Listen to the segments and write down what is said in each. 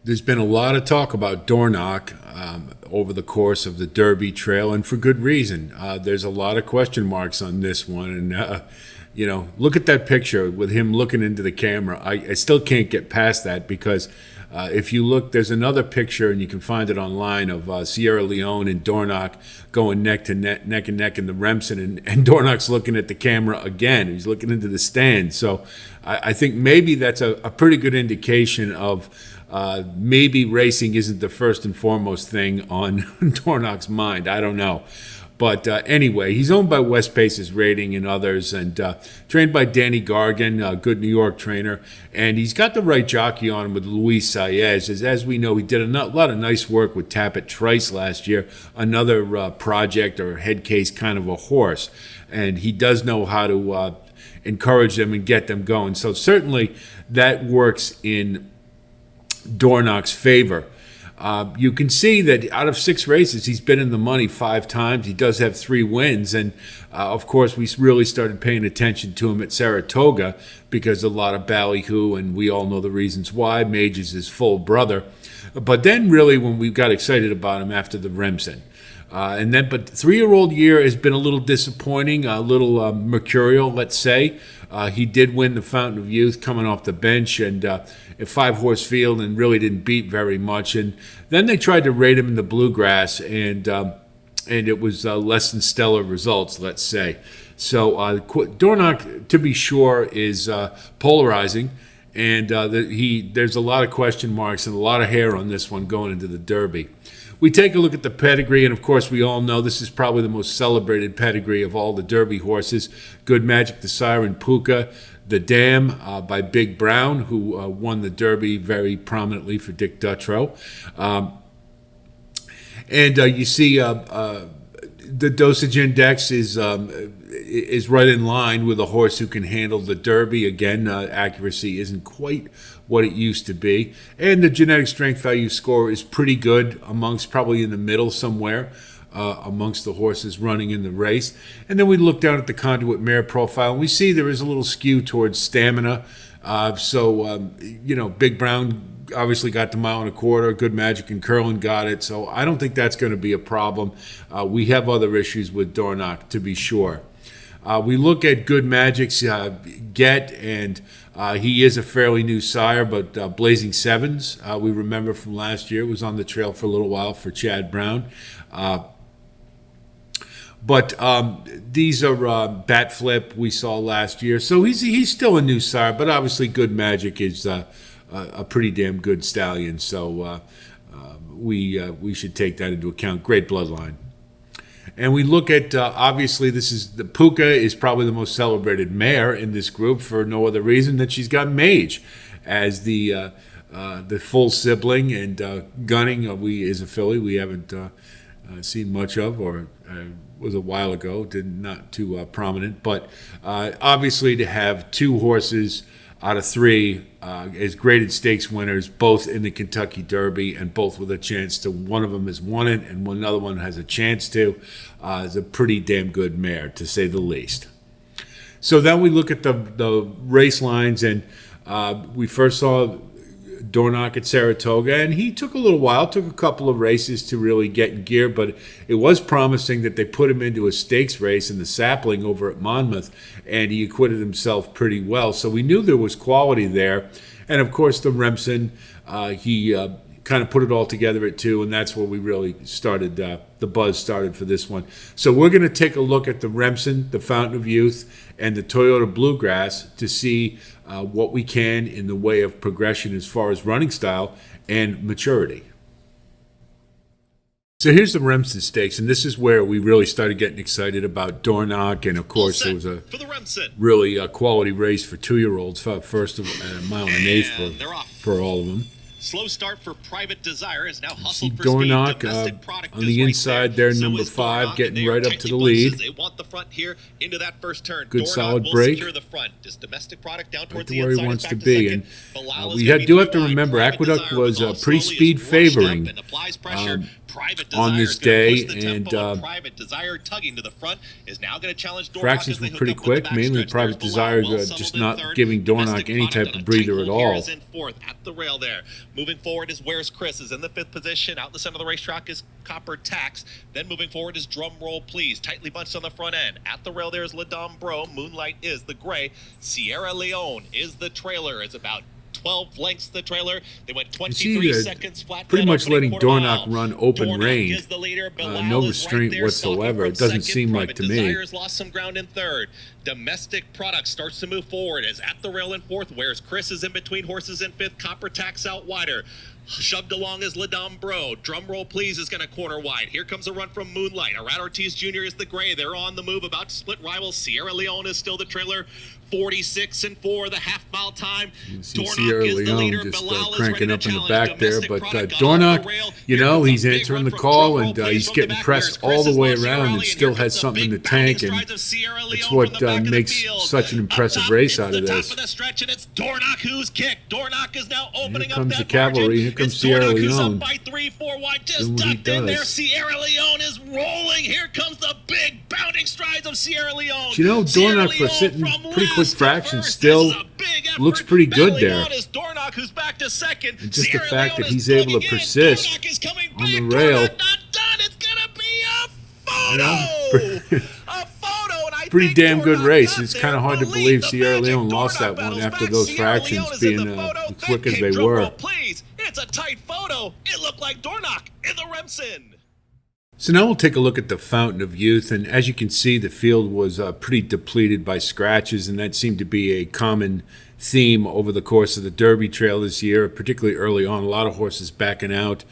There's been a lot of talk about Dornoch over the course of the Derby Trail, and for good reason. There's a lot of question marks on this one, and look at that picture with him looking into the camera. I still can't get past that because if you look, there's another picture, and you can find it online, of Sierra Leone and Dornoch going neck and neck in the Remsen, and Dornoch's looking at the camera again. He's looking into the stand. So I think maybe that's a pretty good indication of maybe racing isn't the first and foremost thing on Dornoch's mind. I don't know. But anyway, he's owned by West Paces Rating and others, and trained by Danny Gargan, a good New York trainer. And he's got the right jockey on him with Luis Saez. As we know, he did a lot of nice work with Tappet Trice last year, another project or head case kind of a horse. And he does know how to encourage them and get them going. So certainly that works in Dornoch's favor. You can see that out of 6 races, he's been in the money 5 times. He does have 3 wins. And, of course, we really started paying attention to him at Saratoga because a lot of ballyhoo, and we all know the reasons why. Mage is his full brother. But then really when we got excited about him after the Remsen. But 3-year-old year has been a little disappointing, a little mercurial, let's say. He did win the Fountain of Youth coming off the bench and a 5-horse field and really didn't beat very much. And then they tried to rate him in the Bluegrass, and it was less than stellar results, let's say. So Dornoch, to be sure, is polarizing, and there's a lot of question marks and a lot of hair on this one going into the Derby. We take a look at the pedigree, and of course we all know this is probably the most celebrated pedigree of all the Derby horses. Good Magic, the Siren, Puka, the Dam by Big Brown, who won the Derby very prominently for Dick Dutrow. You see the dosage index is right in line with a horse who can handle the Derby. Again, accuracy isn't quite what it used to be. And the genetic strength value score is pretty good amongst, probably in the middle somewhere, amongst the horses running in the race. And then we look down at the Conduit Mare profile, and we see there is a little skew towards stamina. Big Brown obviously got the 1.25 miles. Good Magic and Curlin got it. So I don't think that's going to be a problem. We have other issues with Dornoch, to be sure. We look at Good Magic's get, and he is a fairly new sire, but Blazing Sevens, we remember from last year, was on the trail for a little while for Chad Brown. But these are Bat Flip we saw last year. So he's still a new sire, but obviously Good Magic is a pretty damn good stallion. So we should take that into account. Great bloodline. And we look at, obviously, the Puka is probably the most celebrated mare in this group for no other reason than she's got Mage as the full sibling. And Gunning, we as a filly, we haven't seen much of, or was a while ago, not too prominent. But obviously to have 2 horses out of 3 as graded stakes winners, both in the Kentucky Derby and both with a chance to, one of them has won it and another one has a chance to, is a pretty damn good mare, to say the least. So then we look at the race lines, and we first saw Dornoch at Saratoga, and he took a little while, took a couple of races to really get in gear, but it was promising that they put him into a stakes race in the Sapling over at Monmouth, and he acquitted himself pretty well. So we knew there was quality there. And of course the Remsen, he kind of put it all together at 2, and that's where we really started, the buzz started for this one. So we're going to take a look at the Remsen, the Fountain of Youth, and the Toyota Bluegrass to see what we can in the way of progression as far as running style and maturity. So here's the Remsen Stakes, and this is where we really started getting excited about Dornoch, and of course there was a really quality race for 2-year-olds, first of a 1.8 miles for all of them. Slow start for Private Desire is now hustled for Dornoch, speed. Product on the inside there, so number 5, getting right up to the lead. They want the front here into that first turn. Good Dornoch solid break. the front. This domestic product down towards right to where he wants to be. And we do have to remember, Aqueduct was pretty speed favoring. Private on Desire this is gonna push day, the tempo, and Private Desire tugging to the front is now going to challenge Dornoch fractions as they were hook pretty up with the quick, mainly backstretch. Private There's Desire Bilal, well just settled in not third. giving Dornoch Domestic any product type on of a breather tight at hold here all. is in fourth at the rail there. Moving forward is Where's Chris is in the fifth position. Out in the center of the racetrack is Copper Tax. Then moving forward is Drum Roll Please. Tightly bunched on the front end. At the rail there is Ladom Bro. Moonlight is the gray. Sierra Leone is the trailer. It's about 12 lengths the trailer. They went 23 seconds flat. Pretty much letting Dornoch Dornoch run open Dornoch rein. is the leader. No Bilal is restraint right there, stalking whatsoever. from It doesn't second. seem like Private to me. Desires lost some ground in third. Domestic Product starts to move forward as at the rail in fourth. Where's Chris is in between horses in fifth. Copper Tax out wider. Shoved along is Ladom Bro. Drum Roll Please is going to corner wide. Here comes a run from Moonlight. Arad Ortiz Jr. is the gray. They're on the move, about to split rivals. Sierra Leone is still the trailer. 46 and 4, the half-mile time. See Dornoch Sierra is the Leone leader. just Bilal is cranking ready up to in the challenge. back there, Domestic but Product got off Dornoch, the rail. you Here know, comes a he's big answering run the from call, Drum Roll and Please he's from the getting back. pressed Where's all the Chris way is launching around rally, and here still comes has a something in the big bounding tank, and strides of Sierra Leone it's from what the back of the makes field. such an Up impressive top, race it's out of the top this. of the stretch, and it's Dornoch who's kicked. Dornoch is now opening up comes that the cavalry. margin. Here comes It's Sierra Dornoch who's Leone. up by 3-4 wide, just Doing what he ducked in there. does. Sierra Leone is rolling. Here comes the big bounding strides of Sierra Leone. You know, Sierra Dornoch, for Leone sitting from pretty quick last to fractions, first. still This is a big effort. looks pretty good Battling there. on is Dornoch, who's back to second. And just the Sierra fact Leone that is he's able to plugging in. persist Dornoch is coming on the back. rail. Dornoch not done. It's gonna be a photo. You know, A photo, and I pretty think damn good Dornoch race. got It's there. kind of hard to Believe believe the Sierra magic. Leone lost Dornoch that one battles after back. those Sierra fractions Leone is in being the photo. as quick Then as came they drum roll, were. please. It's a tight photo. It looked like Dornoch in the Remsen. So now we'll take a look at the Fountain of Youth, and as you can see, the field was pretty depleted by scratches, and that seemed to be a common theme over the course of the Derby Trail this year, particularly early on. A lot of horses backing out.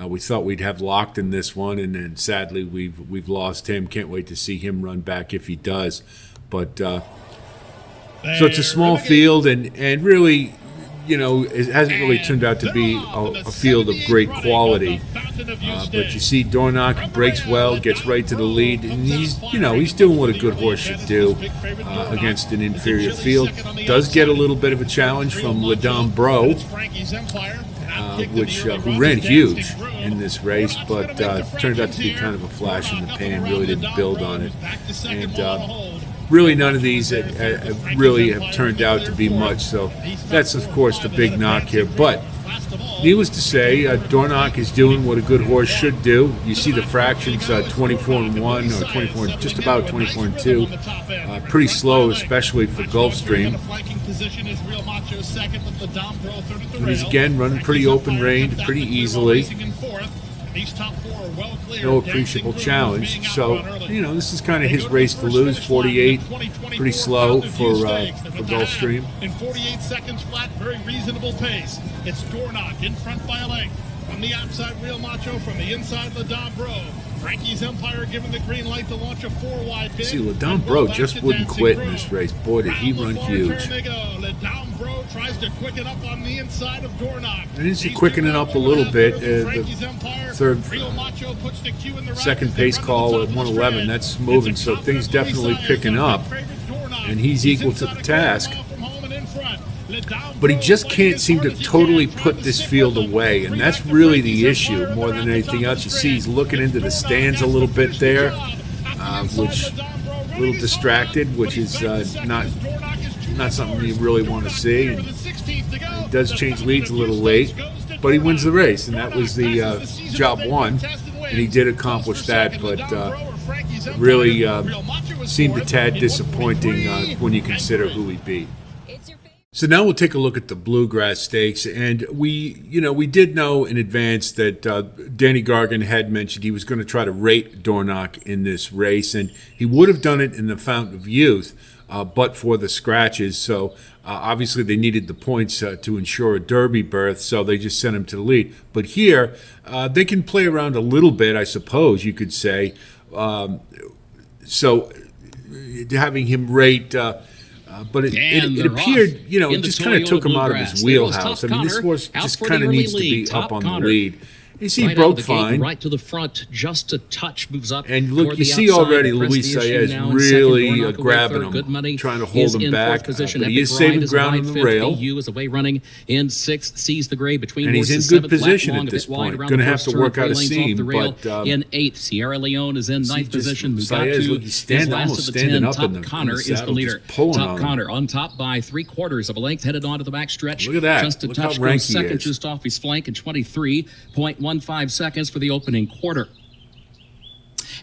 We thought we'd have Locked in this one, and then sadly we've lost him. Can't wait to see him run back if he does. But so it's a small field, and really, you know, it hasn't really turned out to be a field of great quality. But you see Dornoch breaks well, gets right to the lead, and he's doing what a good horse should do against an inferior field. Does get a little bit of a challenge from Ladom Bro, who ran huge in this race, but turned out to be kind of a flash in the pan, really didn't build on it. And really none of these really have turned out to be much, so that's of course the big knock here. But needless to say, Dornoch is doing what a good horse should do. You see the fractions, 24-1 or 24, just about 24-2. Pretty slow, especially for Gulfstream. And he's again running pretty open range, pretty easily. No appreciable challenge. So, you know, this is kind of his race to lose. 48, pretty slow for Gulfstream. In 48 seconds flat, very reasonable pace. It's Dornoch in front by a length. From the outside, Real Macho. From the inside, Ladom Bro. Frankie's Empire giving the green light to launch a 4-wide bid. See, Ladom Bro just wouldn't quit in this race. Boy, did he run huge. Ladom Bro tries to quicken up on the inside of Dornoch. And he's quickening up a little bit. The second pace call at 111, that's moving, so things definitely picking up. And he's equal to the task. But he just can't seem to totally put this field away, and that's really the issue more than anything else. You see he's looking into the stands a little bit there, which a little distracted, which is not something you really want to see. And it does change leads a little late, but he wins the race, and that was the job one, and he did accomplish that, but really seemed a tad disappointing when you consider who he beat. So now we'll take a look at the Bluegrass Stakes, and we did know in advance that Danny Gargan had mentioned he was going to try to rate Dornoch in this race, and he would have done it in the Fountain of Youth, but for the scratches. So obviously they needed the points to ensure a Derby berth, so they just sent him to the lead. But here they can play around a little bit, I suppose you could say. So having him rate. But it appeared, it just kind of took him out of his wheelhouse. I mean, this horse just kind of needs to be up on the lead. You see, right broke out of the fine. gate, right to the front, just a touch, moves up. And look, toward you the see outside. already Press Luis the issue Saez now in really second. Dornoch away grabbing third. Good him, money trying to hold is him in back. fourth position. But he is Epic saving Ride is ground wide on the fifth. rail. BU is away running in sixth. Sees the gray between And he's in horses. good Seventh, position long, at this a bit wide point. around Going to the have first to turn, work out a 3 lanes off seam, the rail. but in eighth, Sierra Leone is in ninth position. Saez, look, he's is last almost of the standing 10. up Top in the Connor is the saddle, leader. just pulling on Top him. Connor on top by 3/4 of a length, headed onto the back stretch. Look at that. Just a Look how touch, rank goes he second is. just off his flank in 23.15 seconds for the opening quarter.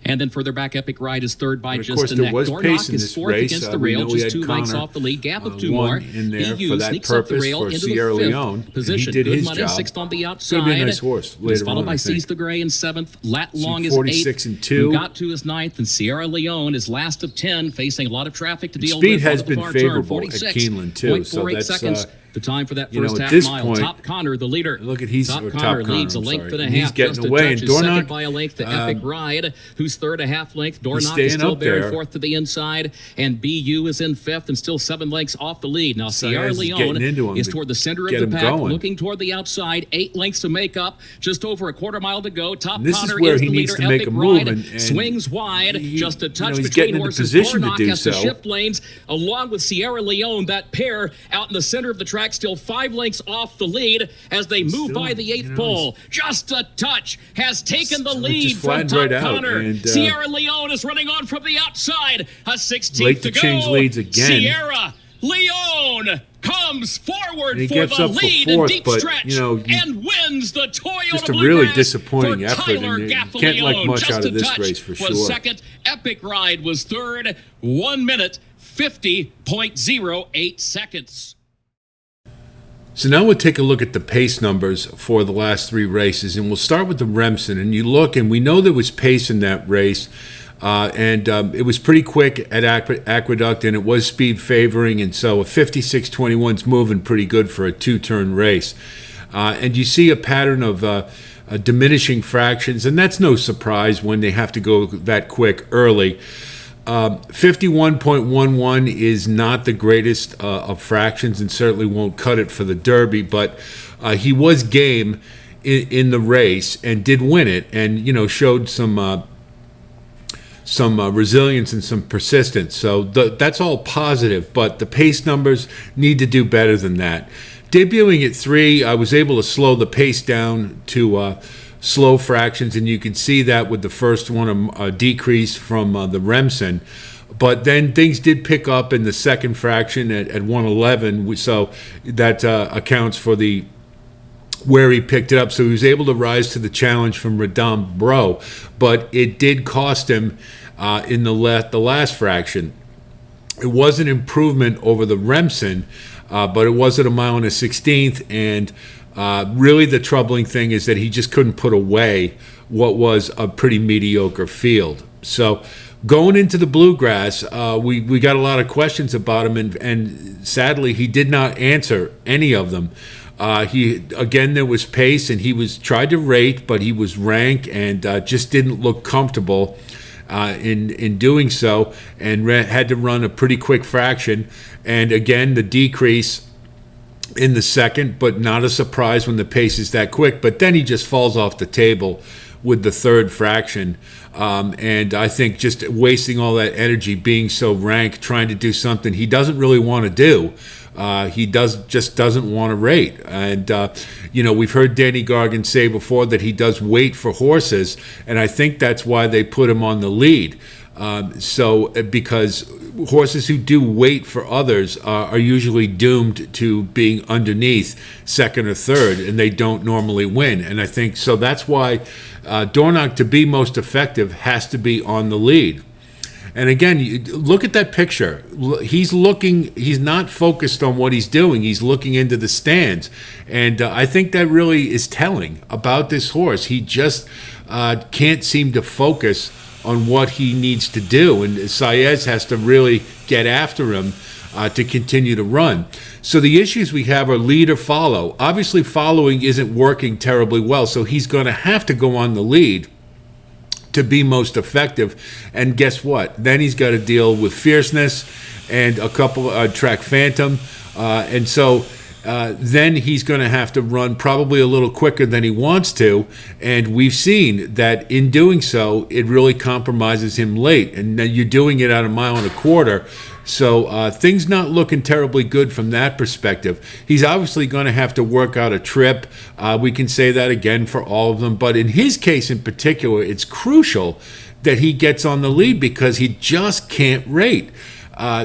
And then further back, Epic Ride is third by But of just course, a there neck. was pace Dornoch in is this fourth race. against the We rail, know we just had 2 lengths Connor, off the lead, gap of 2 one more. in there BU for that sneaks up the purpose rail for into Sierra the fifth Leone, and he position. did Good his money, job. sixth on the It's outside. gonna be a nice horse He's later followed on, by I think. Seize the Gray in seventh. Lat Long is 46 eighth. and 2. Mugatu is ninth, and Sierra Leone is last of 10, facing a lot of traffic to deal Speed with. has on the been far turn, favorable at 46, Keeneland, too, so 0.48 that's, seconds. The time for that you know, first at half this mile. point, Top Connor, the leader. look at he's- Top or Top Connor Connor, leads a I'm length sorry. and a He's half. getting Just a away, touch and is second Dornoch, by a length to Epic Ride, who's third a half length. Dornoch is staying still up very there. fourth to the inside, and BU is in fifth and still 7 lengths off the lead. Now Sierra is Leone getting into him is to toward the center of get the him pack, going. looking toward the outside. 8 lengths to make up, just over a quarter mile to go. Top And this is Connor where is he the needs leader. to make Epic a move, Ride and swings wide, he- just a touch he's between getting into horses. position to Dornoch do has to so. shift lanes along with Sierra Leone. That pair out in the center of the track, still 5 lengths off the lead as they move by the 8th pole. Just a touch has taken the It lead just from flattened Top right out, Connor. and, Sierra Leone is running on from the outside. A 16th late to to go. change leads again. Sierra Leone comes forward And he for gets the up for lead fourth, in deep but, stretch you know, and wins the Toyota just a Bluegrass really disappointing for effort, Tyler and you can't like Gaffalione. much Just out of a this touch race for was sure. second. Epic Ride was third. 1 minute 50.08 seconds. So now we'll take a look at the pace numbers for the last 3 races, and we'll start with the Remsen. And you look, and we know there was pace in that race, and it was pretty quick at Aqueduct, and it was speed favoring, and so a 56.21 is moving pretty good for a 2-turn race. And you see a pattern of diminishing fractions, and that's no surprise when they have to go that quick early. 51.11 is not the greatest of fractions and certainly won't cut it for the Derby, but he was game in the race and did win it, and you know showed some resilience and some persistence. So that's all positive, but the pace numbers need to do better than that. Debuting at 3, I was able to slow the pace down to slow fractions, and you can see that with the first one, a decrease from the Remsen. But then things did pick up in the second fraction at 111, so that accounts for the where he picked it up. So he was able to rise to the challenge from Radam Bro, but it did cost him in the last fraction. It was an improvement over the Remsen, but it was at 1 mile and a 16th, and really the troubling thing is that he just couldn't put away what was a pretty mediocre field. So going into the Bluegrass, we got a lot of questions about him, and sadly he did not answer any of them. There was pace, and he was tried to rate, but he was rank and just didn't look comfortable in doing so, and had to run a pretty quick fraction. And again, the decrease in the second, but not a surprise when the pace is that quick. But then he just falls off the table with the third fraction. And I think just wasting all that energy being so rank, trying to do something he doesn't really want to do. He just doesn't want to rate. And, we've heard Danny Gargan say before that he does wait for horses, and I think that's why they put him on the lead. Because horses who do wait for others are usually doomed to being underneath second or third, and they don't normally win. And I think so that's why Dornoch, to be most effective, has to be on the lead. And again, look at that picture. He's not focused on what he's doing. He's looking into the stands. And I think that really is telling about this horse. He just can't seem to focus on what he needs to do. And Saez has to really get after him to continue to run. So the issues we have are lead or follow. Obviously, following isn't working terribly well, so he's going to have to go on the lead to be most effective. And guess what? Then he's got to deal with fierceness and a couple track phantom. And so then he's going to have to run probably a little quicker than he wants to. And we've seen that in doing so, it really compromises him late. And you're doing it at 1.25 miles. So things not looking terribly good from that perspective. He's obviously going to have to work out a trip. We can say that again for all of them. But in his case in particular, it's crucial that he gets on the lead because he just can't rate.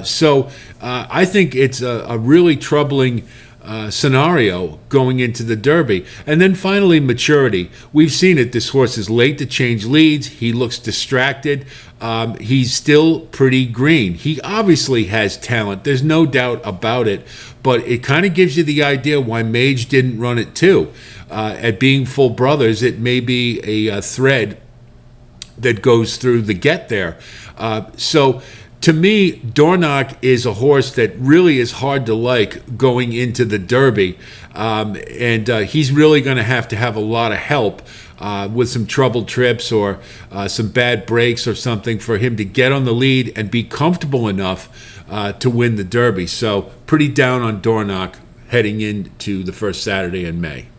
So I think it's a really troubling scenario going into the Derby. And then finally, maturity. We've seen it. This horse is late to change leads. He looks distracted. He's still pretty green. He obviously has talent. There's no doubt about it. But it kind of gives you the idea why Mage didn't run it too. At being full brothers, it may be a thread that goes through the get there. So to me, Dornoch is a horse that really is hard to like going into the Derby. And he's really going to have a lot of help with some troubled trips or some bad breaks or something for him to get on the lead and be comfortable enough to win the Derby. So pretty down on Dornoch heading into the first Saturday in May.